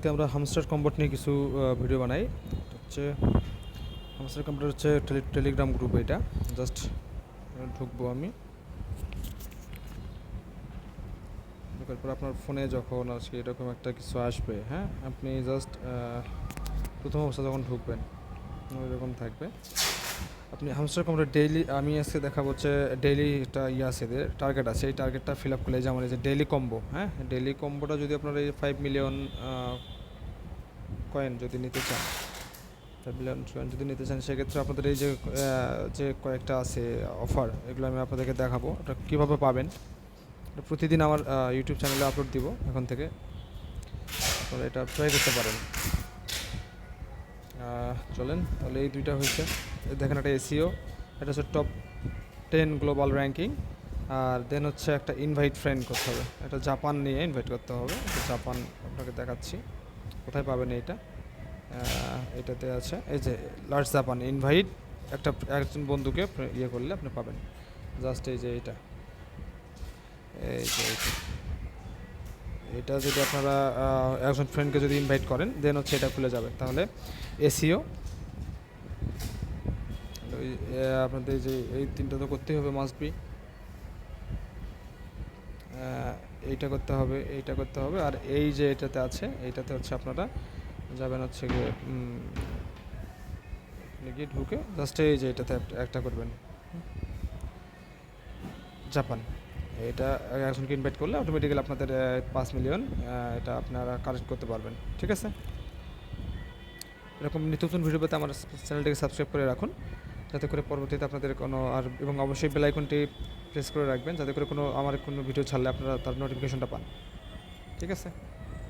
আজকে আমরা হামস্টার কম্বোট নিয়ে কিছু ভিডিও বানাই। হচ্ছে হামস্টার কম্বোট হচ্ছে টেলিগ্রাম গ্রুপ। এটা জাস্ট ঢুকবো আমি, ঢোকার পর আপনার ফোনে যখন আজকে এরকম একটা কিছু আসবে, হ্যাঁ, আপনি জাস্ট প্রথম অবস্থা যখন ঢুকবেন এরকম থাকবে। আপনি হামস্টার কম্বোট ডেইলি, আমি আজকে দেখাবো হচ্ছে ডেইলি একটা আছে, এদের টার্গেট আছে। এই টার্গেটটা ফিল আপ করলে যেমন এই যে ডেইলি কম্বো, হ্যাঁ, ডেইলি কম্বোটা যদি আপনার এই 5 মিলিয়ন কয়েন যদি নিতে চান, 5 মিলিয়ন কয়েন যদি নিতে চান, সেক্ষেত্রে আপনাদের এই যে যে কয়েকটা আছে অফার, এগুলো আমি আপনাদেরকে দেখাবো এটা কীভাবে পাবেন। এটা প্রতিদিন আমার ইউটিউব চ্যানেলে আপলোড দিব এখন থেকে, আপনারা এটা ট্রাই করতে পারেন। চলেন তাহলে, এই দুইটা হয়েছে। দেখেন একটা এসিও, এটা হচ্ছে টপ 10 গ্লোবাল র্যাঙ্কিং। আর দেন হচ্ছে একটা ইনভাইট ফ্রেন্ড করতে হবে, এটা জাপান নিয়ে ইনভাইট করতে হবে। জাপান আপনাকে দেখাচ্ছি কোথায় পাবেন এইটা। এটাতে আছে এই যে লার্জ জাপান ইনভাইট, একজন বন্ধুকে ইয়ে করলে আপনি পাবেন। জাস্ট এই যে এইটা, এই যে এটা যদি আপনারা একজন ফ্রেন্ডকে যদি ইনভাইট করেন, দেন হচ্ছে এটা খুলে যাবে। তাহলে এসিও আপনাদের যে এই তিনটা তো করতেই হবে, মাস্ট বি। এইটা করতে হবে, এইটা করতে হবে, আর এই যে এটাতে আছে, এইটাতে হচ্ছে আপনারা যাবেন হচ্ছে গিয়ে গিয়ে ঢুকে জাস্ট এই যে এটাতে একটা করবেন জাপান। এটা একজনকে ইনভাইট করলে অটোমেটিক্যালি আপনাদের 5 মিলিয়ন এটা আপনারা কালেক্ট করতে পারবেন। ঠিক আছে, এরকম নিত্য নতুন ভিডিও পেতে আমার চ্যানেলটিকে সাবস্ক্রাইব করে রাখুন, যাতে করে পরবর্তীতে আপনাদের কোনো আর, এবং অবশ্যই বেল আইকনটি প্রেস করে রাখবেন, যাতে করে আমার কোনো ভিডিও ছাড়লে আপনারা তার নোটিফিকেশনটা পান। ঠিক আছে।